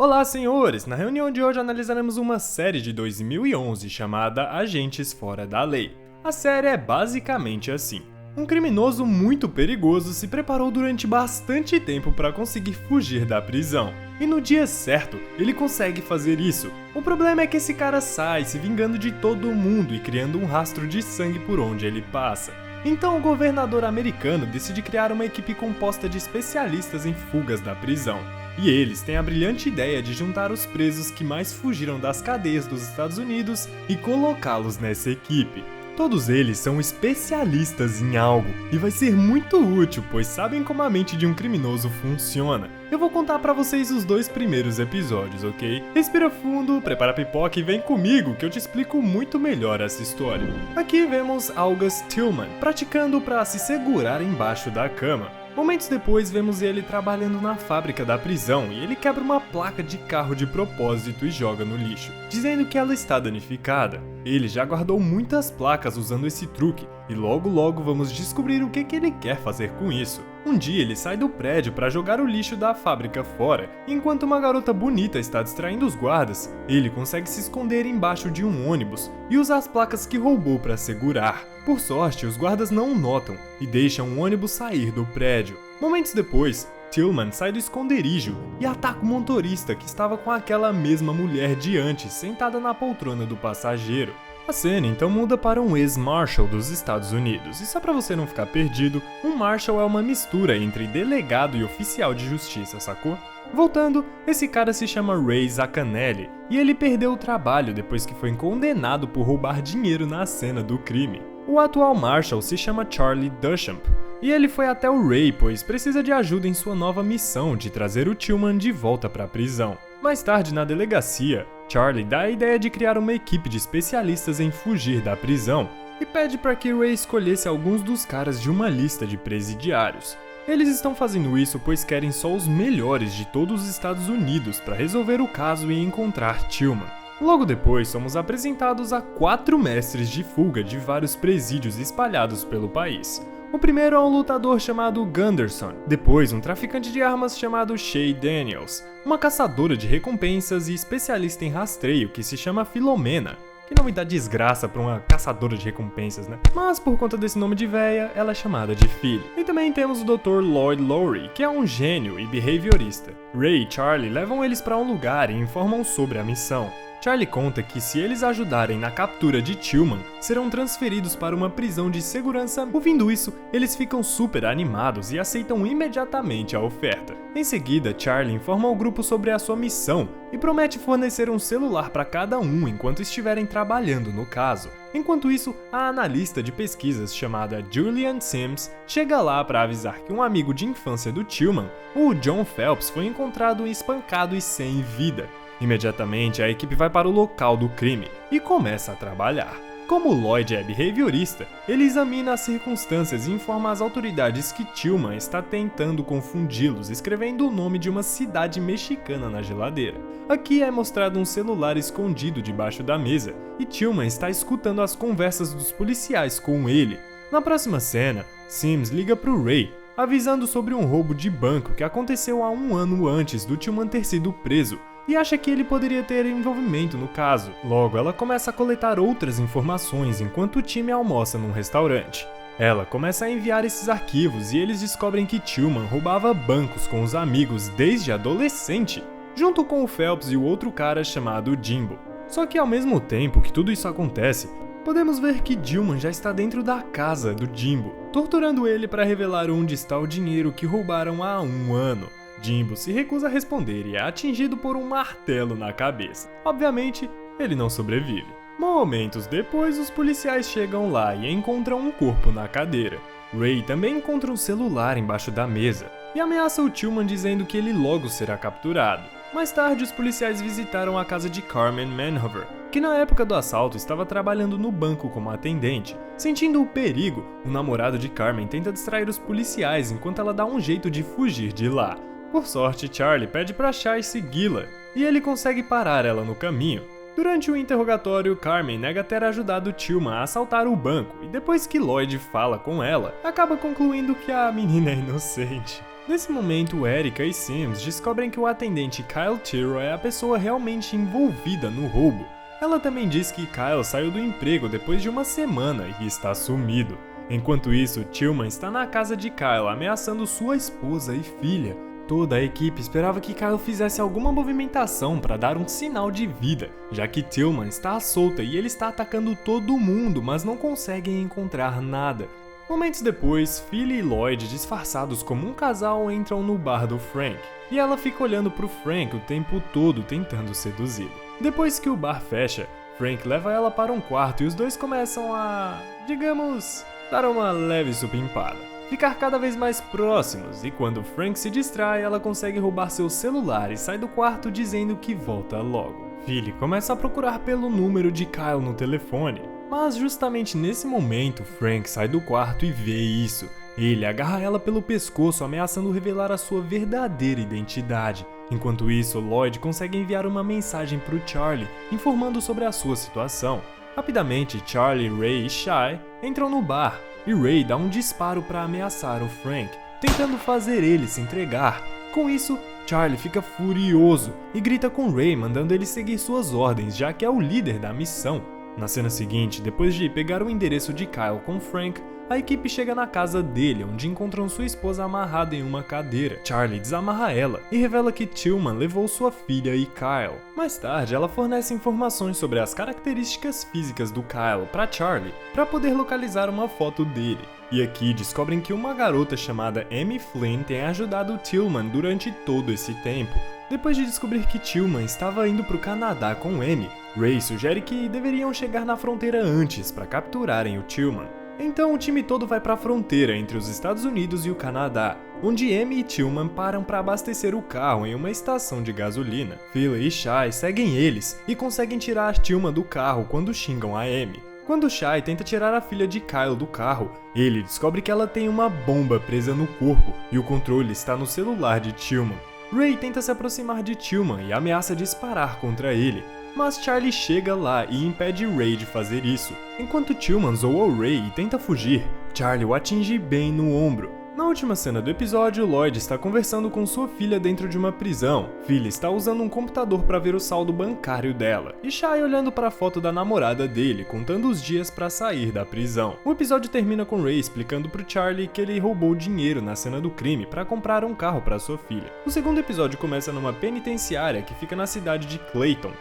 Olá, senhores! Na reunião de hoje analisaremos uma série de 2011 chamada Agentes Fora da Lei. A série é basicamente assim. Um criminoso muito perigoso se preparou durante bastante tempo para conseguir fugir da prisão. E no dia certo, ele consegue fazer isso. O problema é que esse cara sai se vingando de todo mundo e criando um rastro de sangue por onde ele passa. Então o governador americano decide criar uma equipe composta de especialistas em fugas da prisão. E eles têm a brilhante ideia de juntar os presos que mais fugiram das cadeias dos Estados Unidos e colocá-los nessa equipe. Todos eles são especialistas em algo, e vai ser muito útil, pois sabem como a mente de um criminoso funciona. Eu vou contar pra vocês os 2 primeiros episódios, ok? Respira fundo, prepara a pipoca e vem comigo que eu te explico muito melhor essa história. Aqui vemos August Tillman praticando pra se segurar embaixo da cama. Momentos depois, vemos ele trabalhando na fábrica da prisão e ele quebra uma placa de carro de propósito e joga no lixo, dizendo que ela está danificada. Ele já guardou muitas placas usando esse truque e logo vamos descobrir o que ele quer fazer com isso. Um dia ele sai do prédio para jogar o lixo da fábrica fora, e enquanto uma garota bonita está distraindo os guardas, ele consegue se esconder embaixo de um ônibus e usa as placas que roubou para segurar. Por sorte, os guardas não o notam e deixam o ônibus sair do prédio. Momentos depois, Tillman sai do esconderijo e ataca o motorista que estava com aquela mesma mulher de antes sentada na poltrona do passageiro. A cena então muda para um ex-marshal dos Estados Unidos, e só para você não ficar perdido, um marshal é uma mistura entre delegado e oficial de justiça, sacou? Voltando, esse cara se chama Ray Zacanelli, e ele perdeu o trabalho depois que foi condenado por roubar dinheiro na cena do crime. O atual marshal se chama Charlie Duchamp, e ele foi até o Ray pois precisa de ajuda em sua nova missão de trazer o Tillman de volta para a prisão. Mais tarde, na delegacia, Charlie dá a ideia de criar uma equipe de especialistas em fugir da prisão e pede para que Ray escolhesse alguns dos caras de uma lista de presidiários. Eles estão fazendo isso pois querem só os melhores de todos os Estados Unidos para resolver o caso e encontrar Tillman. Logo depois, somos apresentados a 4 mestres de fuga de vários presídios espalhados pelo país. O primeiro é um lutador chamado Gunderson, depois um traficante de armas chamado Shay Daniels, uma caçadora de recompensas e especialista em rastreio que se chama Filomena. Que nome dá desgraça pra uma caçadora de recompensas, né? Mas por conta desse nome de véia, ela é chamada de filho. E também temos o Dr. Lloyd Lowry, que é um gênio e behaviorista. Ray e Charlie levam eles pra um lugar e informam sobre a missão. Charlie conta que se eles ajudarem na captura de Tillman, serão transferidos para uma prisão de segurança. Ouvindo isso, eles ficam super animados e aceitam imediatamente a oferta. Em seguida, Charlie informa o grupo sobre a sua missão e promete fornecer um celular para cada um enquanto estiverem trabalhando no caso. Enquanto isso, a analista de pesquisas chamada Julian Sims chega lá para avisar que um amigo de infância do Tillman, o John Phelps, foi encontrado espancado e sem vida. Imediatamente, a equipe vai para o local do crime e começa a trabalhar. Como Lloyd é behaviorista, ele examina as circunstâncias e informa às autoridades que Tillman está tentando confundi-los, escrevendo o nome de uma cidade mexicana na geladeira. Aqui é mostrado um celular escondido debaixo da mesa, e Tillman está escutando as conversas dos policiais com ele. Na próxima cena, Sims liga para o Ray, avisando sobre um roubo de banco que aconteceu há 1 ano antes do Tillman ter sido preso, e acha que ele poderia ter envolvimento no caso. Logo, ela começa a coletar outras informações enquanto o time almoça num restaurante. Ela começa a enviar esses arquivos e eles descobrem que Tillman roubava bancos com os amigos desde adolescente, junto com o Phelps e o outro cara chamado Jimbo. Só que ao mesmo tempo que tudo isso acontece, podemos ver que Tillman já está dentro da casa do Jimbo, torturando ele para revelar onde está o dinheiro que roubaram há 1 ano. Jimbo se recusa a responder e é atingido por um martelo na cabeça. Obviamente, ele não sobrevive. Momentos depois, os policiais chegam lá e encontram um corpo na cadeira. Ray também encontra um celular embaixo da mesa e ameaça o Tillman dizendo que ele logo será capturado. Mais tarde, os policiais visitaram a casa de Carmen Manhover, que na época do assalto estava trabalhando no banco como atendente. Sentindo o perigo, o namorado de Carmen tenta distrair os policiais enquanto ela dá um jeito de fugir de lá. Por sorte, Charlie pede para Shay segui-la, e ele consegue parar ela no caminho. Durante o interrogatório, Carmen nega ter ajudado Tillman a assaltar o banco, e depois que Lloyd fala com ela, acaba concluindo que a menina é inocente. Nesse momento, Erica e Sims descobrem que o atendente Kyle Tiro é a pessoa realmente envolvida no roubo. Ela também diz que Kyle saiu do emprego depois de uma semana e está sumido. Enquanto isso, Tillman está na casa de Kyle ameaçando sua esposa e filha. Toda a equipe esperava que Kyle fizesse alguma movimentação para dar um sinal de vida, já que Tillman está à solta e ele está atacando todo mundo, mas não conseguem encontrar nada. Momentos depois, Philly e Lloyd, disfarçados como um casal, entram no bar do Frank, e ela fica olhando pro Frank o tempo todo tentando seduzi-lo. Depois que o bar fecha, Frank leva ela para um quarto e os dois começam a, digamos, dar uma leve supimpada, ficar cada vez mais próximos, e quando Frank se distrai, ela consegue roubar seu celular e sai do quarto dizendo que volta logo. Philly começa a procurar pelo número de Kyle no telefone, mas justamente nesse momento, Frank sai do quarto e vê isso. Ele agarra ela pelo pescoço, ameaçando revelar a sua verdadeira identidade. Enquanto isso, Lloyd consegue enviar uma mensagem para o Charlie, informando sobre a sua situação. Rapidamente, Charlie, Ray e Shy entram no bar, e Ray dá um disparo para ameaçar o Frank, tentando fazer ele se entregar. Com isso, Charlie fica furioso e grita com Ray, mandando ele seguir suas ordens, já que é o líder da missão. Na cena seguinte, depois de pegar o endereço de Kyle com Frank, a equipe chega na casa dele, onde encontram sua esposa amarrada em uma cadeira. Charlie desamarra ela e revela que Tillman levou sua filha e Kyle. Mais tarde, ela fornece informações sobre as características físicas do Kyle para Charlie, para poder localizar uma foto dele. E aqui descobrem que uma garota chamada Amy Flynn tem ajudado Tillman durante todo esse tempo. Depois de descobrir que Tillman estava indo para o Canadá com Amy, Ray sugere que deveriam chegar na fronteira antes para capturarem o Tillman. Então o time todo vai para a fronteira entre os Estados Unidos e o Canadá, onde Amy e Tillman param para abastecer o carro em uma estação de gasolina. Philly e Shy seguem eles e conseguem tirar Tillman do carro quando xingam a Amy. Quando Shy tenta tirar a filha de Kyle do carro, ele descobre que ela tem uma bomba presa no corpo e o controle está no celular de Tillman. Ray tenta se aproximar de Tillman e ameaça disparar contra ele, mas Charlie chega lá e impede Ray de fazer isso. Enquanto Tillman zoa o Ray e tenta fugir, Charlie o atinge bem no ombro. Na última cena do episódio, Lloyd está conversando com sua filha dentro de uma prisão. Philly está usando um computador para ver o saldo bancário dela, e Shy olhando para a foto da namorada dele, contando os dias para sair da prisão. O episódio termina com Ray explicando pro Charlie que ele roubou dinheiro na cena do crime para comprar um carro para sua filha. O segundo episódio começa numa penitenciária que fica na cidade de Clayton.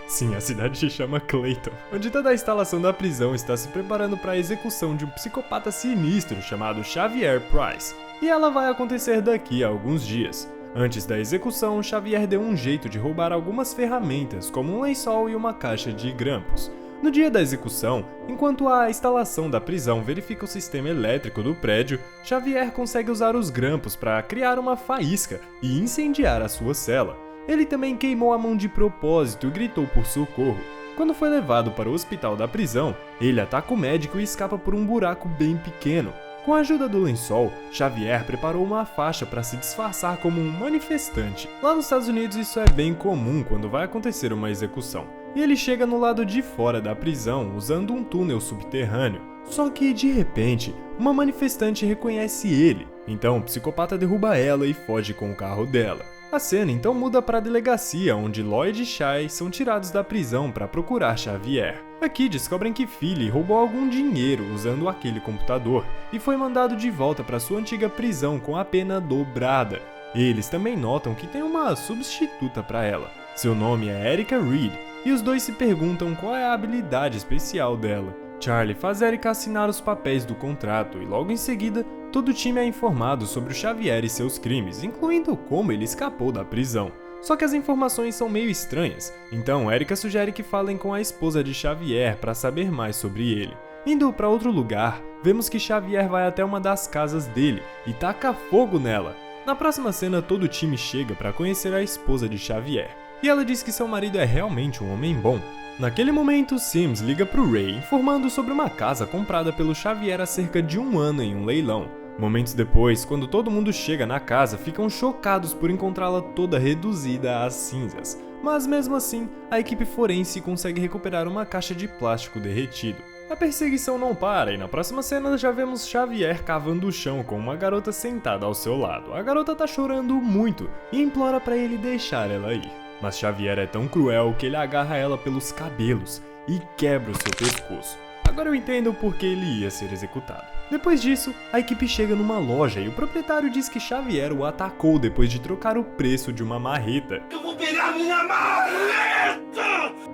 Sim, a cidade se chama Clayton, onde toda a instalação da prisão está se preparando para a execução de um psicopata sinistro chamado Xavier Price. E ela vai acontecer daqui a alguns dias. Antes da execução, Xavier deu um jeito de roubar algumas ferramentas, como um lençol e uma caixa de grampos. No dia da execução, enquanto a instalação da prisão verifica o sistema elétrico do prédio, Xavier consegue usar os grampos para criar uma faísca e incendiar a sua cela. Ele também queimou a mão de propósito e gritou por socorro. Quando foi levado para o hospital da prisão, ele ataca o médico e escapa por um buraco bem pequeno. Com a ajuda do lençol, Xavier preparou uma faixa para se disfarçar como um manifestante. Lá nos Estados Unidos isso é bem comum quando vai acontecer uma execução. E ele chega no lado de fora da prisão usando um túnel subterrâneo. Só que, de repente, uma manifestante reconhece ele. Então o psicopata derruba ela e foge com o carro dela. A cena então muda para a delegacia, onde Lloyd e Shy são tirados da prisão para procurar Xavier. Aqui descobrem que Philly roubou algum dinheiro usando aquele computador e foi mandado de volta para sua antiga prisão com a pena dobrada. Eles também notam que tem uma substituta para ela. Seu nome é Erica Reed e os dois se perguntam qual é a habilidade especial dela. Charlie faz Erica assinar os papéis do contrato e logo em seguida todo o time é informado sobre o Xavier e seus crimes, incluindo como ele escapou da prisão. Só que as informações são meio estranhas, então Erica sugere que falem com a esposa de Xavier para saber mais sobre ele. Indo para outro lugar, vemos que Xavier vai até uma das casas dele e taca fogo nela. Na próxima cena, todo o time chega para conhecer a esposa de Xavier, e ela diz que seu marido é realmente um homem bom. Naquele momento, Sims liga pro Ray informando sobre uma casa comprada pelo Xavier há cerca de um ano em um leilão. Momentos depois, quando todo mundo chega na casa, ficam chocados por encontrá-la toda reduzida às cinzas. Mas mesmo assim, a equipe forense consegue recuperar uma caixa de plástico derretido. A perseguição não para e na próxima cena já vemos Xavier cavando o chão com uma garota sentada ao seu lado. A garota tá chorando muito e implora pra ele deixar ela ir. Mas Xavier é tão cruel que ele agarra ela pelos cabelos e quebra o seu pescoço. Agora eu entendo por que ele ia ser executado. Depois disso, a equipe chega numa loja e o proprietário diz que Xavier o atacou depois de trocar o preço de uma marreta. Eu vou pegar minha marreta!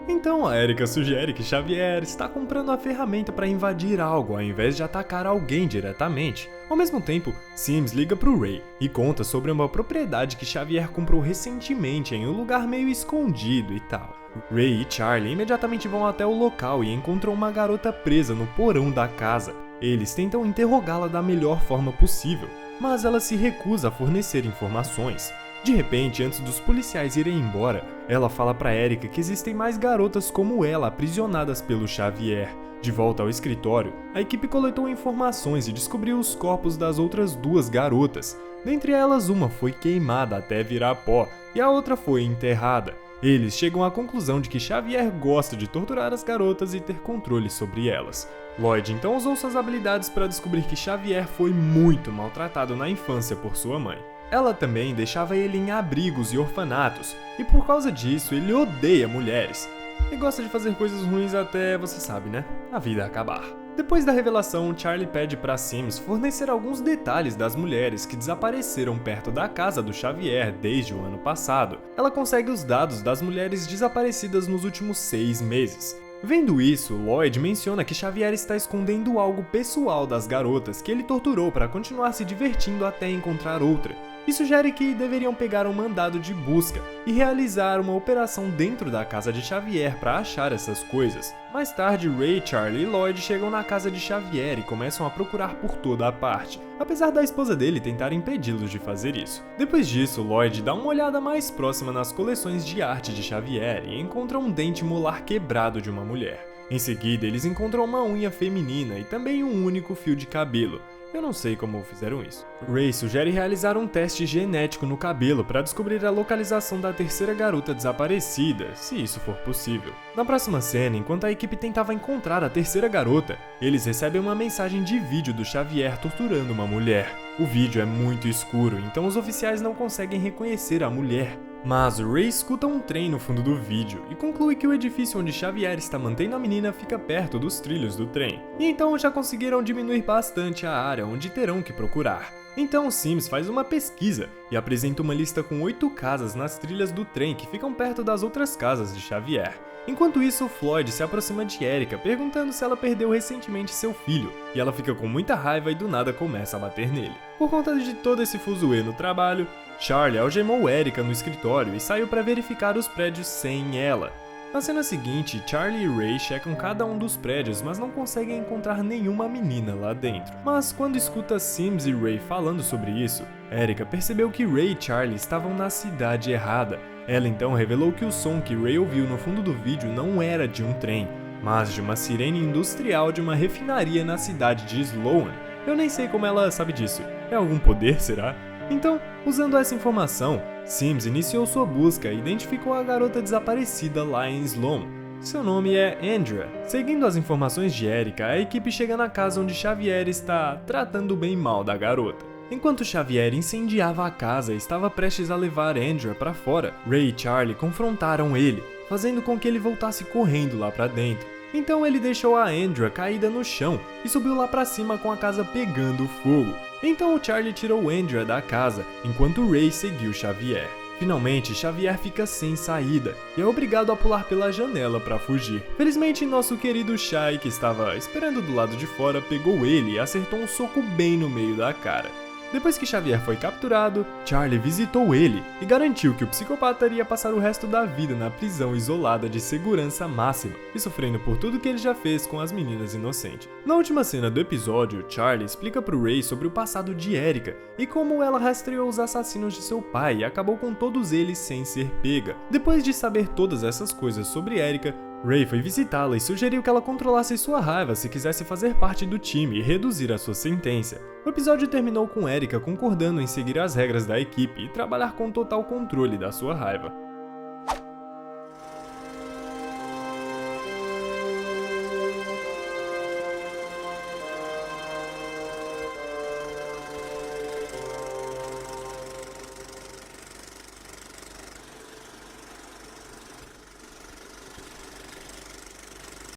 Então a Erika sugere que Xavier está comprando a ferramenta para invadir algo ao invés de atacar alguém diretamente. Ao mesmo tempo, Sims liga pro Ray e conta sobre uma propriedade que Xavier comprou recentemente em um lugar meio escondido e tal. Ray e Charlie imediatamente vão até o local e encontram uma garota presa no porão da casa. Eles tentam interrogá-la da melhor forma possível, mas ela se recusa a fornecer informações. De repente, antes dos policiais irem embora, ela fala pra Erika que existem mais garotas como ela aprisionadas pelo Xavier. De volta ao escritório, a equipe coletou informações e descobriu os corpos das outras duas garotas. Dentre elas, uma foi queimada até virar pó e a outra foi enterrada. Eles chegam à conclusão de que Xavier gosta de torturar as garotas e ter controle sobre elas. Lloyd então usou suas habilidades para descobrir que Xavier foi muito maltratado na infância por sua mãe. Ela também deixava ele em abrigos e orfanatos, e por causa disso ele odeia mulheres. E gosta de fazer coisas ruins até, você sabe, né? A vida acabar. Depois da revelação, Charlie pede para Sims fornecer alguns detalhes das mulheres que desapareceram perto da casa do Xavier desde o ano passado. Ela consegue os dados das mulheres desaparecidas nos últimos 6 meses. Vendo isso, Lloyd menciona que Xavier está escondendo algo pessoal das garotas que ele torturou para continuar se divertindo até encontrar outra. E sugere que deveriam pegar um mandado de busca e realizar uma operação dentro da casa de Xavier para achar essas coisas. Mais tarde, Ray, Charlie e Lloyd chegam na casa de Xavier e começam a procurar por toda a parte, apesar da esposa dele tentar impedi-los de fazer isso. Depois disso, Lloyd dá uma olhada mais próxima nas coleções de arte de Xavier e encontra um dente molar quebrado de uma mulher. Em seguida, eles encontram uma unha feminina e também um único fio de cabelo. Eu não sei como fizeram isso. Ray sugere realizar um teste genético no cabelo para descobrir a localização da terceira garota desaparecida, se isso for possível. Na próxima cena, enquanto a equipe tentava encontrar a terceira garota, eles recebem uma mensagem de vídeo do Xavier torturando uma mulher. O vídeo é muito escuro, então os oficiais não conseguem reconhecer a mulher. Mas Ray escuta um trem no fundo do vídeo e conclui que o edifício onde Xavier está mantendo a menina fica perto dos trilhos do trem. E então já conseguiram diminuir bastante a área onde terão que procurar. Então Sims faz uma pesquisa e apresenta uma lista com 8 casas nas trilhas do trem que ficam perto das outras casas de Xavier. Enquanto isso, Floyd se aproxima de Erika perguntando se ela perdeu recentemente seu filho, e ela fica com muita raiva e do nada começa a bater nele. Por conta de todo esse fuzuê no trabalho, Charlie algemou Erika no escritório e saiu para verificar os prédios sem ela. Na cena seguinte, Charlie e Ray checam cada um dos prédios, mas não conseguem encontrar nenhuma menina lá dentro. Mas quando escuta Sims e Ray falando sobre isso, Erika percebeu que Ray e Charlie estavam na cidade errada. Ela então revelou que o som que Ray ouviu no fundo do vídeo não era de um trem, mas de uma sirene industrial de uma refinaria na cidade de Sloan. Eu nem sei como ela sabe disso. É algum poder, será? Então, usando essa informação, Sims iniciou sua busca e identificou a garota desaparecida lá em Sloan. Seu nome é Andrea. Seguindo as informações de Erika, a equipe chega na casa onde Xavier está tratando bem mal da garota. Enquanto Xavier incendiava a casa e estava prestes a levar Andrea para fora, Ray e Charlie confrontaram ele, fazendo com que ele voltasse correndo lá para dentro. Então ele deixou a Andrea caída no chão e subiu lá para cima com a casa pegando fogo. Então o Charlie tirou Andrea da casa, enquanto Ray seguiu Xavier. Finalmente, Xavier fica sem saída e é obrigado a pular pela janela para fugir. Felizmente, nosso querido Shai, que estava esperando do lado de fora, pegou ele e acertou um soco bem no meio da cara. Depois que Xavier foi capturado, Charlie visitou ele e garantiu que o psicopata iria passar o resto da vida na prisão isolada de segurança máxima e sofrendo por tudo que ele já fez com as meninas inocentes. Na última cena do episódio, Charlie explica pro Ray sobre o passado de Erika e como ela rastreou os assassinos de seu pai e acabou com todos eles sem ser pega. Depois de saber todas essas coisas sobre Erika, Ray foi visitá-la e sugeriu que ela controlasse sua raiva se quisesse fazer parte do time e reduzir a sua sentença. O episódio terminou com Erika concordando em seguir as regras da equipe e trabalhar com total controle da sua raiva.